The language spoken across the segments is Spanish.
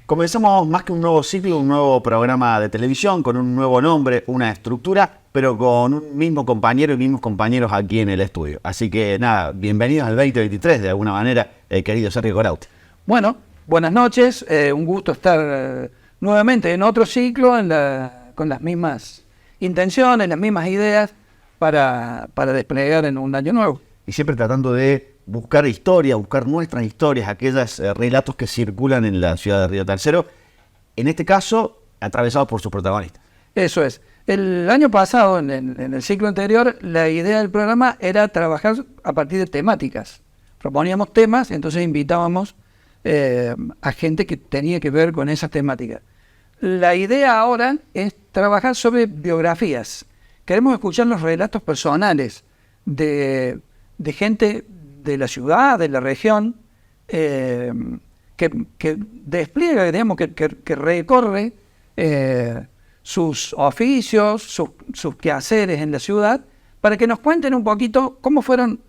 Comenzamos más que un nuevo ciclo, un nuevo programa de televisión con un nuevo nombre, una estructura, pero con un mismo compañero y mismos compañeros aquí en el estudio. Así que nada, bienvenidos al 2023 de alguna manera, querido Sergio Corauti. Bueno, buenas noches, un gusto estar nuevamente en otro ciclo con las mismas intenciones, las mismas ideas para desplegar en un año nuevo. Y siempre tratando de buscar historia, buscar nuestras historias, aquellos relatos que circulan en la ciudad de Río Tercero, en este caso atravesados por sus protagonistas. Eso es. El año pasado, en el ciclo anterior, la idea del programa era trabajar a partir de temáticas. Proponíamos temas, entonces invitábamos a gente que tenía que ver con esas temáticas. La idea ahora es trabajar sobre biografías. Queremos escuchar los relatos personales de gente de la ciudad, de la región, que despliega, digamos, que recorre sus oficios, sus quehaceres en la ciudad, para que nos cuenten un poquito cómo fueron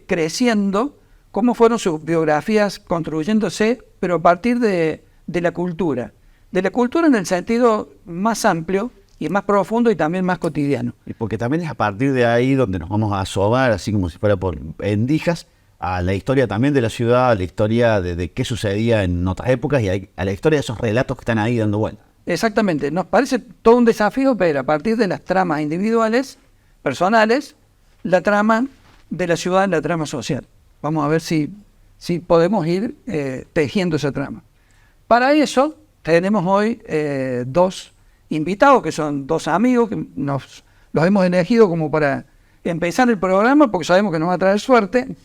creciendo, cómo fueron sus biografías construyéndose, pero a partir de la cultura. De la cultura en el sentido más amplio y más profundo y también más cotidiano. Y porque también es a partir de ahí donde nos vamos a asomar, así como si fuera por endijas, a la historia también de la ciudad, a la historia de qué sucedía en otras épocas y a la historia de esos relatos que están ahí dando vuelta. Exactamente, nos parece todo un desafío ver a partir de las tramas individuales, personales, la trama de la ciudad, la trama social. Vamos a ver si podemos ir tejiendo esa trama. Para eso tenemos hoy dos invitados, que son dos amigos, que los hemos elegido como para empezar el programa, porque sabemos que nos va a traer suerte,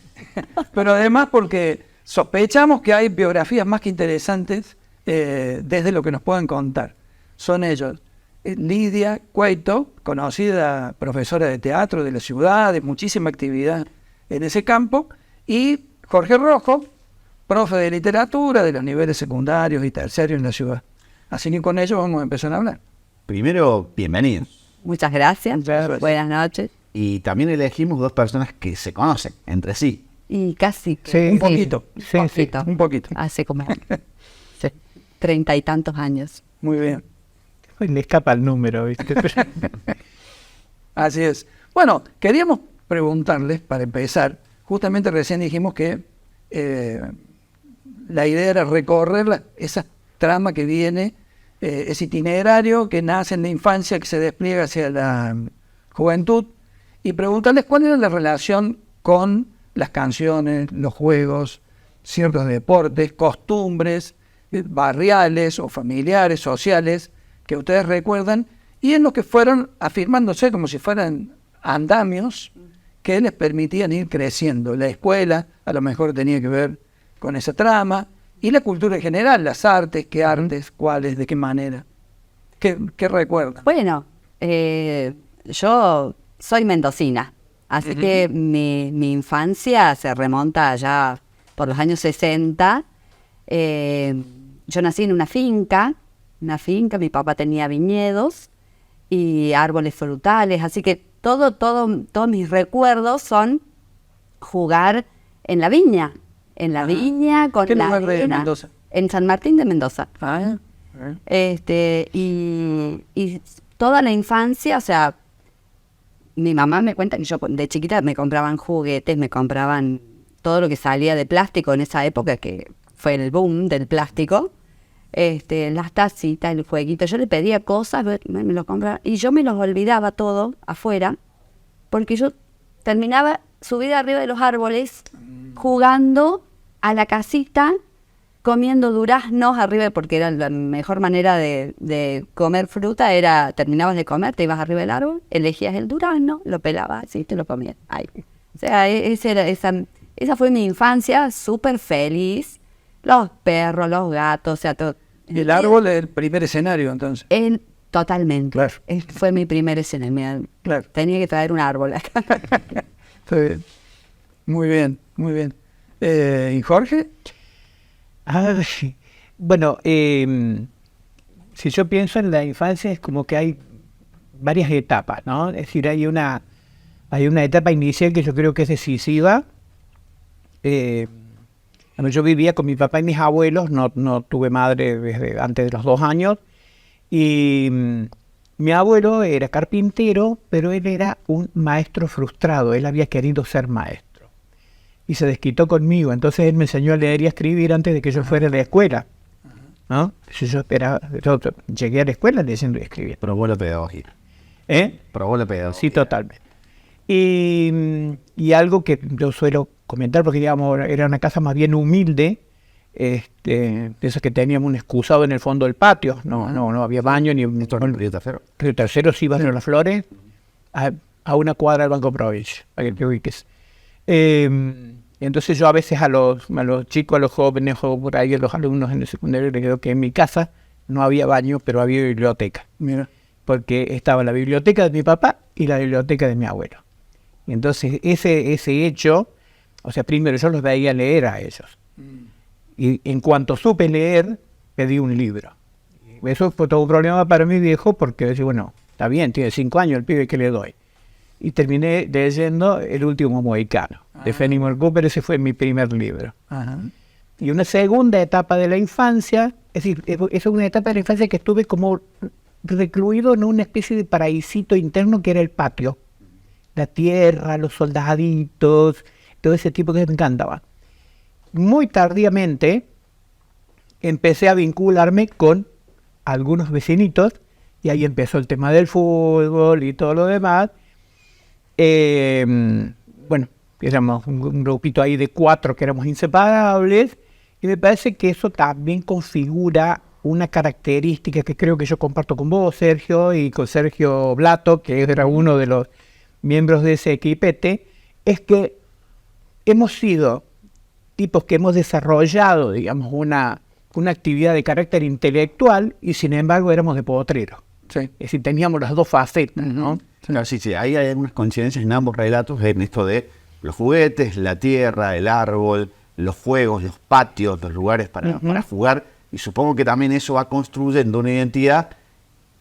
pero además porque sospechamos que hay biografías más que interesantes desde lo que nos puedan contar. Son ellos, Lidia Cueto, conocida profesora de teatro de la ciudad, de muchísima actividad en ese campo, y Jorge Rojo, profe de literatura de los niveles secundarios y terciarios en la ciudad. Así que con ellos vamos a empezar a hablar. Primero, bienvenidos. Muchas gracias. Buenas noches. Y también elegimos dos personas que se conocen entre sí. Y casi. Sí, un poquito. Sí, un poquito. Hace como 30 y tantos años. Muy bien. Le escapa el número, ¿viste? Así es. Bueno, queríamos preguntarles, para empezar, justamente recién dijimos que la idea era recorrer esa trama que viene, ese itinerario que nace en la infancia, que se despliega hacia la juventud, y preguntarles cuál era la relación con las canciones, los juegos, ciertos deportes, costumbres barriales o familiares, sociales, que ustedes recuerdan, y en los que fueron afirmándose como si fueran andamios que les permitían ir creciendo. La escuela a lo mejor tenía que ver con esa trama, y la cultura en general, las artes, qué artes, cuáles, de qué manera. ¿Qué recuerdan? Bueno, yo soy mendocina, así que mi infancia se remonta allá por los años 60. Yo nací en una finca, mi papá tenía viñedos y árboles frutales, así que todos mis recuerdos son jugar en la viña. En la viña con ¿Qué la lugar de arena, Mendoza? en San Martín de Mendoza. Y toda la infancia, o sea, mi mamá me cuenta que yo de chiquita me compraban juguetes, me compraban todo lo que salía de plástico en esa época, que fue el boom del plástico, las tacitas, el jueguito. Yo le pedía cosas, me lo compraba, y yo me los olvidaba todo afuera, porque yo terminaba subida arriba de los árboles, jugando a la casita, comiendo duraznos arriba, porque era la mejor manera de comer fruta, era, terminabas de comer, te ibas arriba del árbol, elegías el durazno, lo pelabas, así te lo comías. Ay. O sea, esa fue mi infancia, súper feliz. Los perros, los gatos, o sea, todo. Y el árbol es el primer escenario, entonces. Totalmente. Claro. Fue mi primer escenario. Claro. Tenía que traer un árbol acá. Está bien. Muy bien, muy bien. ¿Y Jorge? Bueno, si yo pienso en la infancia es como que hay varias etapas, ¿no? Es decir, hay una etapa inicial que yo creo que es decisiva, Bueno, yo vivía con mi papá y mis abuelos, no tuve madre desde antes de los 2 años. Y mi abuelo era carpintero, pero él era un maestro frustrado. Él había querido ser maestro. Y se desquitó conmigo. Entonces él me enseñó a leer y a escribir antes de que yo fuera a la escuela, ¿no? Yo llegué a la escuela leyendo y escribiendo. Probó la pedagogía. ¿Eh? Probó la pedagogía. Sí, totalmente. Y algo que yo suelo comentar, porque digamos, era una casa más bien humilde, de esas que teníamos un excusado en el fondo del patio, no había baño ni un Río Tercero. Río Tercero, sí, Barrio Las Flores, a una cuadra del Banco Provincia, para que te ubiques. Entonces yo a veces a los chicos, a los jóvenes o por ahí a los alumnos en el secundario les digo que en mi casa no había baño, pero había biblioteca. Mira. Porque estaba la biblioteca de mi papá y la biblioteca de mi abuelo. Y entonces ese hecho, o sea, primero yo los veía leer a ellos. Y en cuanto supe leer, pedí un libro. Y eso fue todo un problema para mi viejo porque decía, bueno, está bien, tiene 5 años el pibe, ¿qué le doy? Y terminé leyendo El último mohicano, de Fenimore Cooper. Ese fue mi primer libro. Ajá. Y una segunda etapa de la infancia, es decir, esa es una etapa de la infancia que estuve como recluido en una especie de paraísito interno que era el patio. La tierra, los soldaditos, todo ese tipo que me encantaba. Muy tardíamente empecé a vincularme con algunos vecinitos y ahí empezó el tema del fútbol y todo lo demás. Bueno, éramos un grupito ahí de 4 que éramos inseparables y me parece que eso también configura una característica que creo que yo comparto con vos, Sergio, y con Sergio Blato, que era uno de los miembros de ese equipete, es que hemos sido tipos que hemos desarrollado, digamos, una actividad de carácter intelectual y sin embargo éramos de potrero. Sí. Es decir, teníamos las dos facetas, ¿no? No, sí, ahí hay algunas coincidencias en ambos relatos en esto de los juguetes, la tierra, el árbol, los juegos, los patios, los lugares para jugar. Y supongo que también eso va construyendo una identidad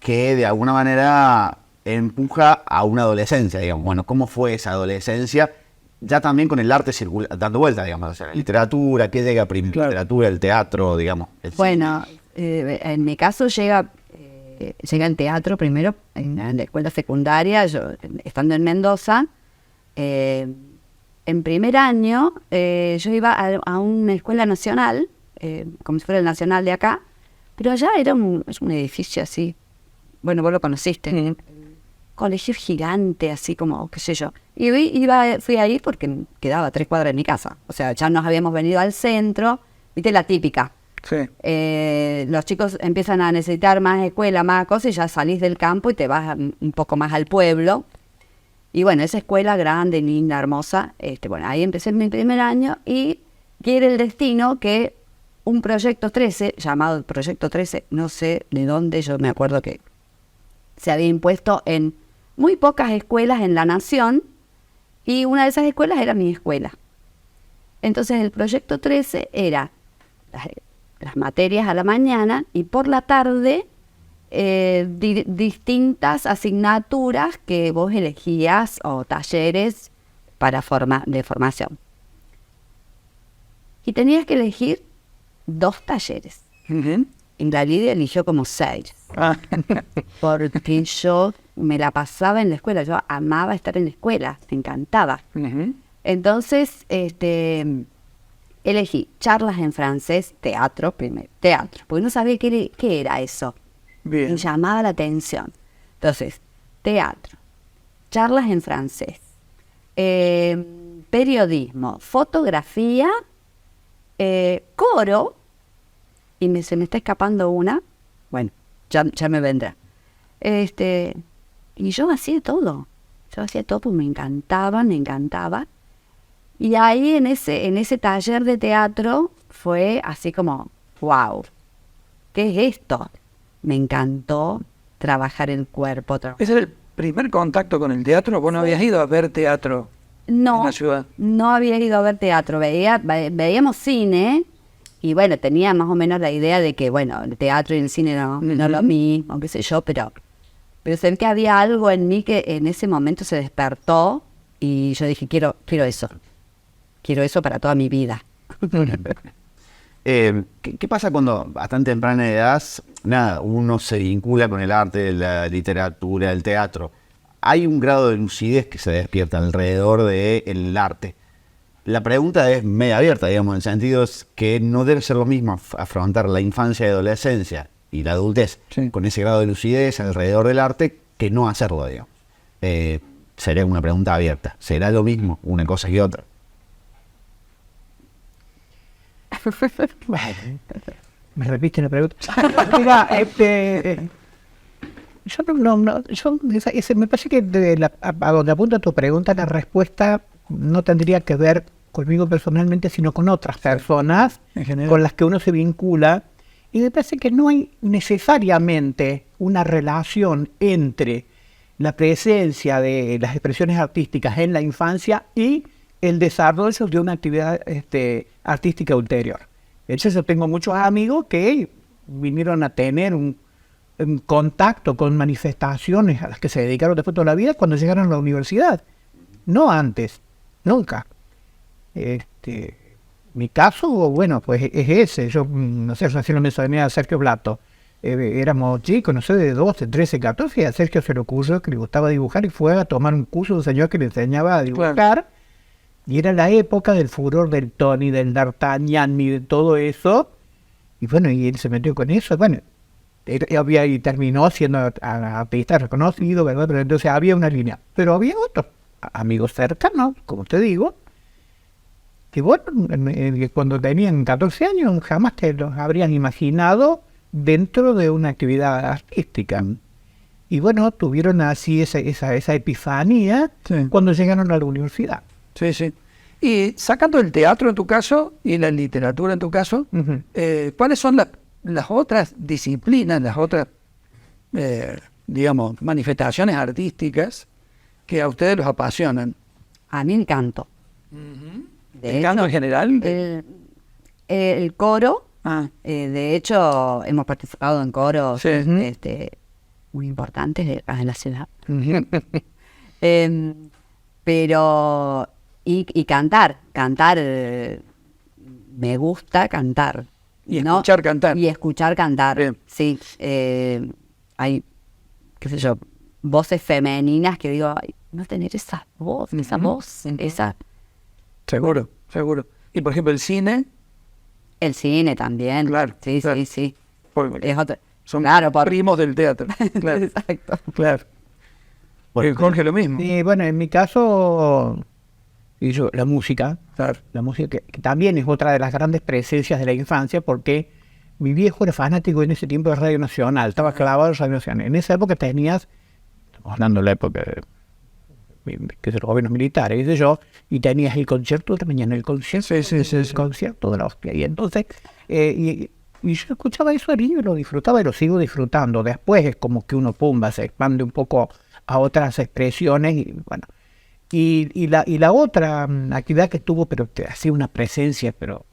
que de alguna manera empuja a una adolescencia, digamos. Bueno, ¿cómo fue esa adolescencia? Ya también con el arte dando vuelta, digamos. O sea, la literatura, ¿qué llega primero? Claro. La literatura, el teatro, digamos. Bueno, en mi caso llega el teatro primero en la escuela secundaria, yo estando en Mendoza. En primer año yo iba a una escuela nacional, como si fuera el nacional de acá, pero allá es un edificio así, bueno, vos lo conociste, colegio gigante, así como, qué sé yo. Y fui ahí porque quedaba 3 cuadras de mi casa, o sea, ya nos habíamos venido al centro, viste la típica. Sí. Los chicos empiezan a necesitar más escuela, más cosas, y ya salís del campo y te vas un poco más al pueblo. Y bueno, esa escuela grande, linda, hermosa, bueno, ahí empecé en mi primer año y quiere el destino que un Proyecto 13, llamado Proyecto 13, no sé de dónde, yo me acuerdo que se había impuesto en muy pocas escuelas en la nación y una de esas escuelas era mi escuela. Entonces el Proyecto 13 era las materias a la mañana y por la tarde distintas asignaturas que vos elegías o talleres de formación. Y tenías que elegir 2 talleres. En realidad eligió como 6. Porque yo me la pasaba en la escuela. Yo amaba estar en la escuela. Me encantaba. Entonces, elegí charlas en francés, teatro primero. Teatro. Porque no sabía qué era eso. Bien. Me llamaba la atención. Entonces, teatro, charlas en francés, periodismo, fotografía, coro, y se me está escapando una, bueno, ya me vendrá. Y yo hacía todo porque me encantaba. Y ahí en ese taller de teatro fue así como, wow, ¿qué es esto? Me encantó trabajar el cuerpo. ¿Ese era el primer contacto con el teatro? ¿Vos no habías ido a ver teatro en la ciudad? No había ido a ver teatro. Veíamos cine y bueno, tenía más o menos la idea de que, bueno, el teatro y el cine no es lo mismo, qué sé yo, pero sé que había algo en mí que en ese momento se despertó y yo dije, quiero eso. Quiero eso para toda mi vida. ¿Qué pasa cuando a tan temprana edad, nada, uno se vincula con el arte, la literatura, el teatro? Hay un grado de lucidez que se despierta alrededor del arte. La pregunta es media abierta, digamos, en el sentido es que no debe ser lo mismo afrontar la infancia y adolescencia y la adultez con ese grado de lucidez alrededor del arte que no hacerlo, digamos. Sería una pregunta abierta. ¿Será lo mismo una cosa que otra? Bueno, me repite la pregunta. Mira, me parece que a donde apunta tu pregunta, la respuesta no tendría que ver conmigo personalmente, sino con otras personas con las que uno se vincula. Y me parece que no hay necesariamente una relación entre la presencia de las expresiones artísticas en la infancia y el desarrollo de una actividad artística ulterior. De hecho, yo tengo muchos amigos que vinieron a tener un contacto con manifestaciones a las que se dedicaron después toda la vida cuando llegaron a la universidad. No antes, nunca. Mi caso, bueno, pues es ese. Yo, no sé, recién lo mencioné a Sergio Blato. Éramos chicos, no sé, de 12, 13, 14, y a Sergio se le ocurrió que le gustaba dibujar y fue a tomar un curso de un señor que le enseñaba a dibujar. Claro. Y era la época del furor del Tony, del D'Artagnan y de todo eso. Y bueno, y él se metió con eso. Bueno, y terminó siendo artista reconocido, ¿verdad? Pero entonces había una línea. Pero había otros amigos cercanos, como te digo, que bueno, cuando tenían 14 años jamás te los habrían imaginado dentro de una actividad artística. Y bueno, tuvieron así esa epifanía cuando llegaron a la universidad. Sí, sí. Y sacando el teatro en tu caso y la literatura en tu caso, ¿cuáles son las otras disciplinas, las otras, digamos, manifestaciones artísticas que a ustedes los apasionan? A mí el canto. ¿El canto en general? El coro. De hecho, hemos participado en coros muy importantes acá en la ciudad. Pero... Y cantar, me gusta cantar. Y escuchar cantar. Y escuchar cantar, bien. Sí. Hay, qué sé yo, voces femeninas que digo, ay, no tener esa voz, esa... Seguro. Y por ejemplo, el cine. El cine también. Claro. Sí. Es otro. Son claro, primos del teatro. Claro. Exacto. Claro. Bueno, Jorge, lo mismo. Y bueno, en mi caso... Y yo, la música que también es otra de las grandes presencias de la infancia, porque mi viejo era fanático en ese tiempo de Radio Nacional, estaba clavado en Radio Nacional. En esa época estamos hablando de la época de los gobiernos militares, qué sé yo, y tenías el concierto de la mañana, el concierto de la hostia. Y entonces, y yo escuchaba eso de niño y lo disfrutaba y lo sigo disfrutando. Después es como que uno, se expande un poco a otras expresiones y bueno. Y la otra actividad que tuvo, pero hacía una presencia, pero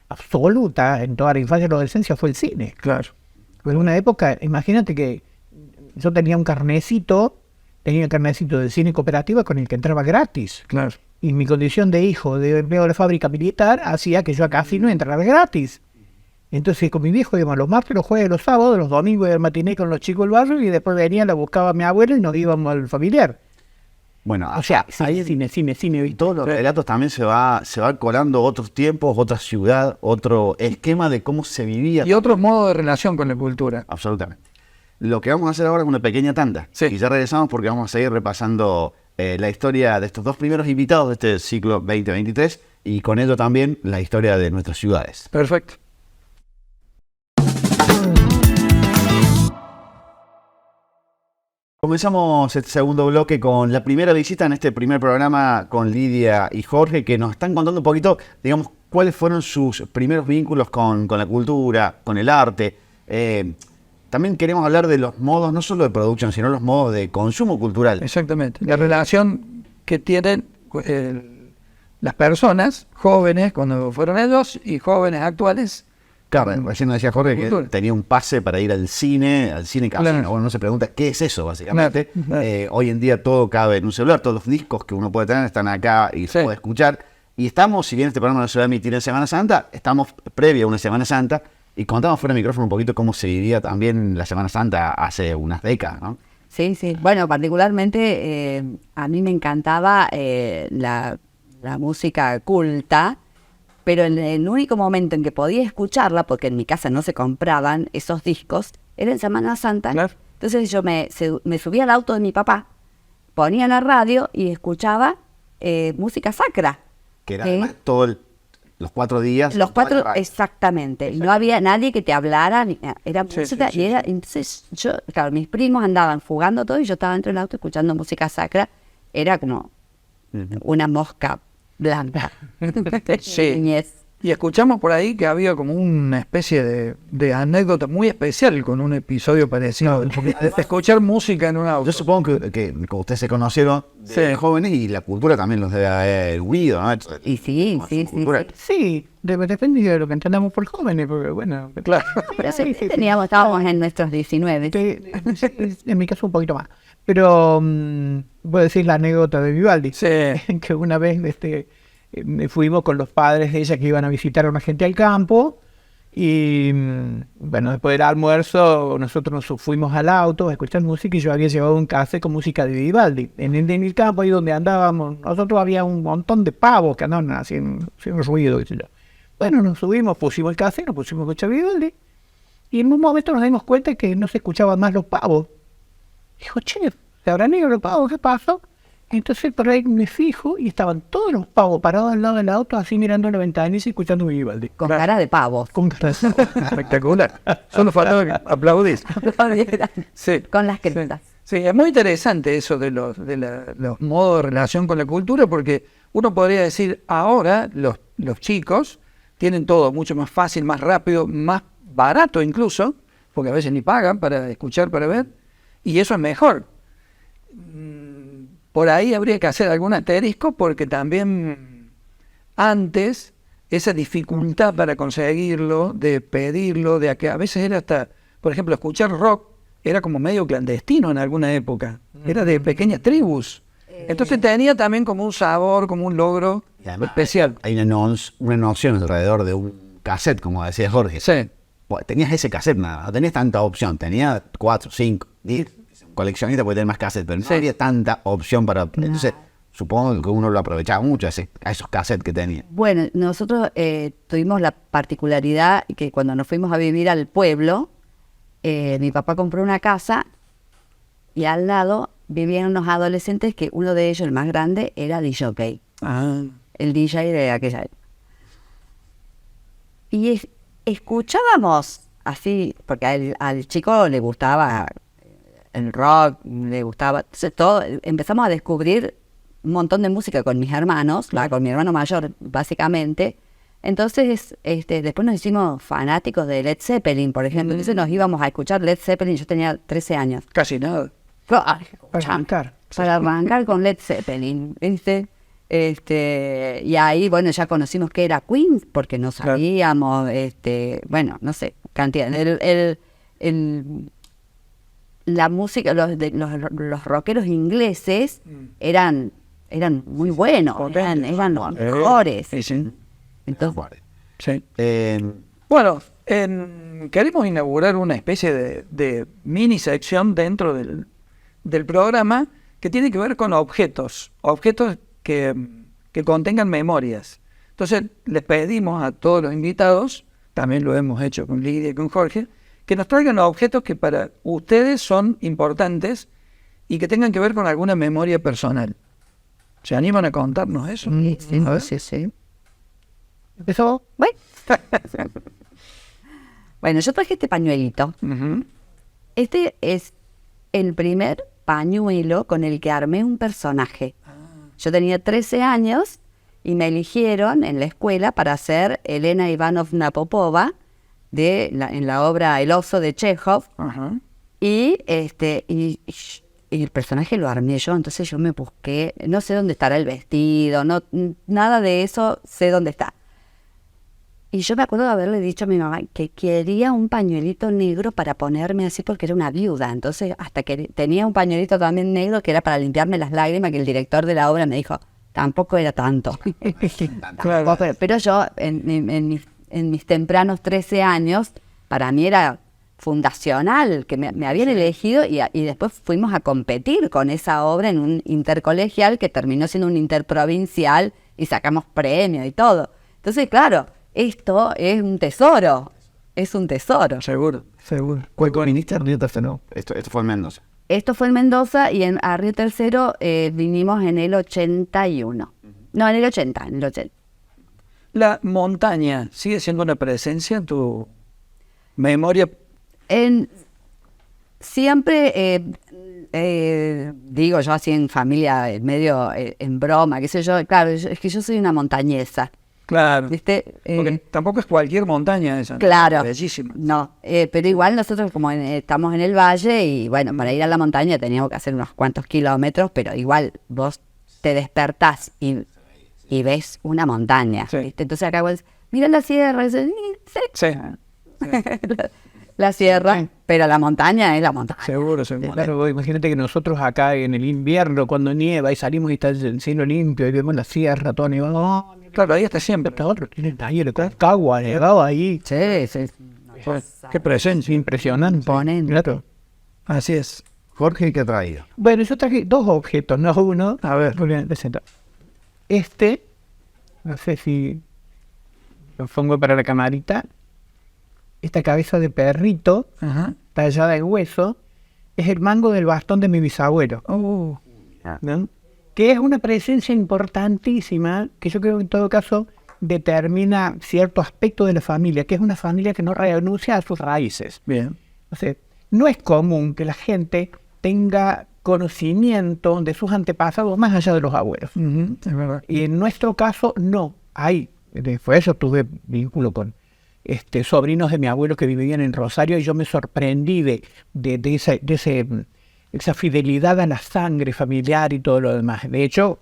absoluta en toda la infancia y la adolescencia, fue el cine. Claro. En una época, imagínate que yo tenía un carnecito del cine cooperativa con el que entraba gratis. Claro. Y mi condición de hijo de empleado de la fábrica militar hacía que yo a casi no entraba gratis. Entonces con mi viejo íbamos los martes, los jueves, los sábados, los domingos del matiné con los chicos del barrio y después venía, la buscaba a mi abuela y nos íbamos al familiar. Bueno, o sea, ahí cine. Y todos los relatos también se va colando otros tiempos, otra ciudad, otro esquema de cómo se vivía. Y otro modo de relación con la cultura. Absolutamente. Lo que vamos a hacer ahora es una pequeña tanda. Y ya regresamos porque vamos a seguir repasando la historia de estos dos primeros invitados de este ciclo 2023 y con ello también la historia de nuestras ciudades. Perfecto. Comenzamos este segundo bloque con la primera visita en este primer programa con Lidia y Jorge, que nos están contando un poquito, digamos, cuáles fueron sus primeros vínculos con la cultura, con el arte. También queremos hablar de los modos, no solo de producción, sino los modos de consumo cultural. Exactamente. La relación que tienen las personas jóvenes cuando fueron ellos y jóvenes actuales. Claro, recién decía Jorge que tenía un pase para ir al cine casino. Claro. Bueno, uno se pregunta qué es eso, básicamente. Claro. Hoy en día todo cabe en un celular, todos los discos que uno puede tener están acá y se puede escuchar. Y estamos, si bien este programa no se va a emitir en Semana Santa, estamos previo a una Semana Santa y contamos fuera de micrófono un poquito cómo se vivía también la Semana Santa hace unas décadas, ¿no? Sí, sí. Bueno, particularmente a mí me encantaba la música culta, pero en el único momento en que podía escucharla, porque en mi casa no se compraban esos discos, era en Semana Santa. Claro. Entonces yo me subía al auto de mi papá, ponía la radio y escuchaba música sacra. Que era ¿Sí? además los 4 días. Los toda la 4, radio. exactamente. No había nadie que te hablara, era Sí, música. sí, Y era, entonces yo, claro, mis primos andaban jugando todo y yo estaba dentro del auto escuchando música sacra. Era como una mosca blanca. Sí. Niñez. Y escuchamos por ahí que había como una especie de anécdota muy especial con un episodio parecido. Porque escuchar música en un auto. Yo supongo que ustedes se conocieron de Sí. jóvenes y la cultura también los debe haber huido, ¿no? Y sí, Su sí, sí, cultura. sí. Sí, depende de lo que entendamos por jóvenes, porque bueno, Claro. Pero sí, estábamos en nuestros 19. en mi caso un poquito más. Pero voy a decir la anécdota de Vivaldi, Sí. que una vez fuimos con los padres de ella que iban a visitar a una gente al campo y bueno, después del almuerzo nosotros nos fuimos al auto a escuchar música y yo había llevado un cassette con música de Vivaldi. En el campo ahí donde andábamos, nosotros había un montón de pavos que andaban haciendo ruido, qué sé yo. Bueno, nos subimos, pusimos el cassette, nos pusimos a escuchar Vivaldi y en un momento nos dimos cuenta que no se escuchaban más los pavos. Dijo, che, ¿se habrán ido los pavos? ¿Qué pasó? Entonces por ahí me fijo y estaban todos los pavos parados al lado del auto, así mirando la ventana y escuchando Vivaldi. Con cara de pavos. Con cara de- Espectacular. Solo faltaba que aplaudís. Sí. Con las cretas. Sí, es muy interesante eso de los modos de relación con la cultura, porque uno podría decir, ahora los chicos tienen todo mucho más fácil, más rápido, más barato incluso, porque a veces ni pagan para escuchar, para ver, y eso es mejor. Por ahí habría que hacer algún asterisco, porque también antes esa dificultad para conseguirlo, de pedirlo, de que a veces era hasta, por ejemplo, escuchar rock era como medio clandestino en alguna época, era de pequeñas tribus. Entonces tenía también como un sabor, como un logro Y además especial. hay una noción alrededor de un cassette, como decía Jorge. Sí, Bueno, tenías ese cassette nada, no tenías tanta opción, tenías 4, 5, 10. Un coleccionista puede tener más cassettes, pero no Sí. había tanta opción para... Entonces, supongo que uno lo aprovechaba mucho a esos cassettes que tenía. Bueno, nosotros tuvimos la particularidad que cuando nos fuimos a vivir al pueblo, mi papá compró una casa y al lado vivían unos adolescentes que uno de ellos, el más grande, era DJ. ah, El DJ de aquella época. Y escuchábamos así, porque al chico le gustaba el rock, le gustaba, entonces todo, empezamos a descubrir un montón de música con mis hermanos, con mi hermano mayor básicamente. Entonces después nos hicimos fanáticos de Led Zeppelin, por ejemplo. Entonces nos íbamos a escuchar Led Zeppelin, yo tenía 13 años. casi nada. Para arrancar. Para arrancar con Led Zeppelin, ¿viste? Y ahí, bueno, ya conocimos que era Queen, porque no Claro. sabíamos, bueno, no sé, cantidad. La música, los rockeros ingleses eran muy buenos, Potentes. eran los mejores. Sí, sí. Entonces, Sí. Eh, Bueno, queremos inaugurar una especie de mini sección dentro del programa que tiene que ver con objetos que contengan memorias. Entonces, les pedimos a todos los invitados, también lo hemos hecho con Lidia y con Jorge, que nos traigan objetos que para ustedes son importantes y que tengan que ver con alguna memoria personal. ¿Se animan a contarnos eso? sí, A ver. sí. ¿Empezó? Bueno. Bueno, yo traje este pañuelito. Ujú. Este es el primer pañuelo con el que armé un personaje. Yo tenía 13 años y me eligieron en la escuela para ser Elena Ivanovna Popova en la obra El oso de Chekhov. Ajá. Y el personaje lo armé yo, entonces yo me busqué, no sé dónde estará el vestido, nada de eso sé dónde está. Y yo me acuerdo de haberle dicho a mi mamá que quería un pañuelito negro para ponerme así porque era una viuda. Entonces, hasta que tenía un pañuelito también negro que era para limpiarme las lágrimas, que el director de la obra me dijo, tampoco era tanto. Claro. Pero yo, en mis tempranos 13 años, para mí era fundacional, que me habían elegido y después fuimos a competir con esa obra en un intercolegial que terminó siendo un interprovincial y sacamos premios y todo. Entonces, claro, esto es un tesoro, Seguro. ¿Cuál viniste a Río Tercero? Esto fue en Mendoza. Esto fue en Mendoza y a Río Tercero vinimos en el 81. No, en el 80. La montaña sigue siendo una presencia en tu memoria. Siempre, digo yo así en familia, medio en broma, qué sé yo, claro, es que yo soy una montañesa, Claro. ¿viste? Porque tampoco es cualquier montaña esa. Claro. Bellísima. No, pero igual nosotros como estamos en el valle y bueno, para ir a la montaña teníamos que hacer unos cuantos kilómetros, pero igual vos te despertás y ves una montaña, Sí. ¿viste? Entonces acá vos, mira la sierra, y dices, sí, Sí. la sierra, Sí. pero la montaña es la montaña. Seguro. Claro, imagínate que nosotros acá en el invierno, cuando nieva y salimos y está el cielo limpio y vemos la sierra, todo nevado, ¡oh! Claro, ahí está siempre. Este otro tiene el taller con cagua nevado ahí. Sí, sí. Qué presencia. Impresionante. Imponente. Claro. Así es. Jorge, ¿qué ha traído? Bueno, yo traje dos objetos, no uno. A ver. Muy bien, presenta. Este, no sé si lo pongo para la camarita. Esta cabeza de perrito Ajá. tallada en hueso es el mango del bastón de mi bisabuelo, Oh. ¿no? Que es una presencia importantísima que yo creo que en todo caso determina cierto aspecto de la familia, que es una familia que no renuncia a sus raíces. Bien. O sea, no es común que la gente tenga conocimiento de sus antepasados más allá de los abuelos. Ujú, es verdad. Y en nuestro caso, no. Hay, por eso tuve vínculo con sobrinos de mi abuelo que vivían en Rosario y yo me sorprendí de esa fidelidad a la sangre familiar y todo lo demás. De hecho,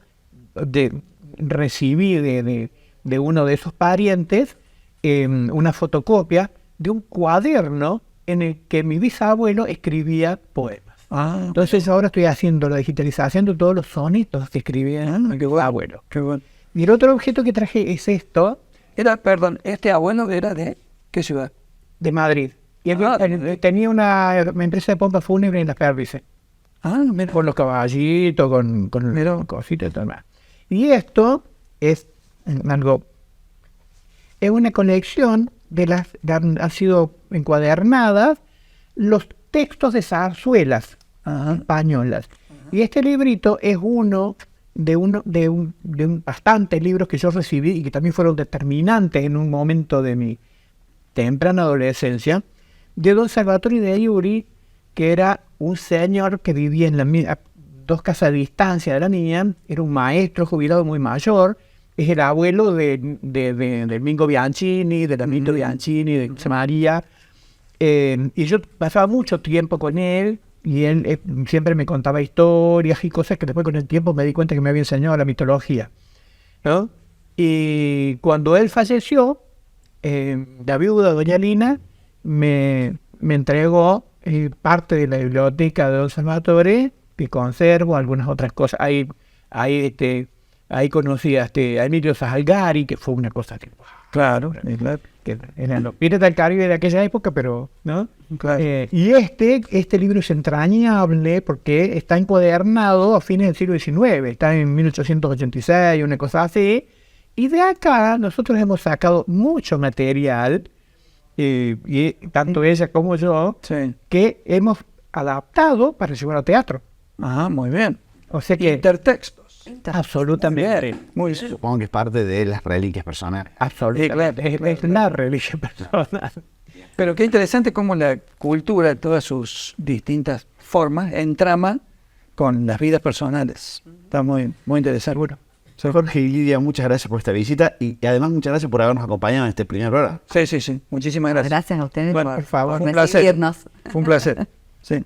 recibí de uno de esos parientes una fotocopia de un cuaderno en el que mi bisabuelo escribía poemas. Ah, Entonces ahora estoy haciendo la digitalización de todos los sonetos que escribía mi abuelo. qué bueno. Y el otro objeto que traje es esto, Este abuelo era de ¿qué ciudad? de Madrid. Y tenía una empresa de pompa fúnebre en las Perdices, Ah, mira. con los caballitos, con Mira. cositas y todo demás. Y esto es es una colección han sido encuadernadas los textos de zarzuelas Ajá. españolas. Y este librito es uno de bastantes libros que yo recibí y que también fueron determinantes en un momento de mi temprana adolescencia, de don Salvatore de Iuri, que era un señor que vivía a 2 casas de distancia de la mía, era un maestro jubilado muy mayor, es el abuelo del Mingo Bianchini, de la Mito Bianchini, de José María, y yo pasaba mucho tiempo con él, y él siempre me contaba historias y cosas que después con el tiempo me di cuenta que me había enseñado la mitología, ¿no? Y cuando él falleció, la viuda, doña Lina, me entregó parte de la biblioteca de don Salvatore, que conservo, algunas otras cosas. Ahí conocí a Emilio Salgari, que fue una cosa que... Claro. que eran los Piratas del Caribe de aquella época, pero, ¿no? Claro. Y este libro es entrañable porque está encuadernado a fines del siglo XIX, está en 1886, una cosa así, y de acá nosotros hemos sacado mucho material, y tanto ella como yo, Sí. que hemos adaptado para llevar al teatro. Ajá, muy bien. O sea que Intertextos. absolutamente, Muy bien. Supongo que es parte de las reliquias personales. absolutamente, es la religión personal. Pero qué interesante cómo la cultura, todas sus distintas formas, entrama con las vidas personales. Está muy, muy interesante. Seguro. Jorge y Lidia, muchas gracias por esta visita y además muchas gracias por habernos acompañado en este primer programa. Sí. Muchísimas gracias. Gracias a ustedes Bueno, por por favor, por un placer. recibirnos. Fue un placer. Sí.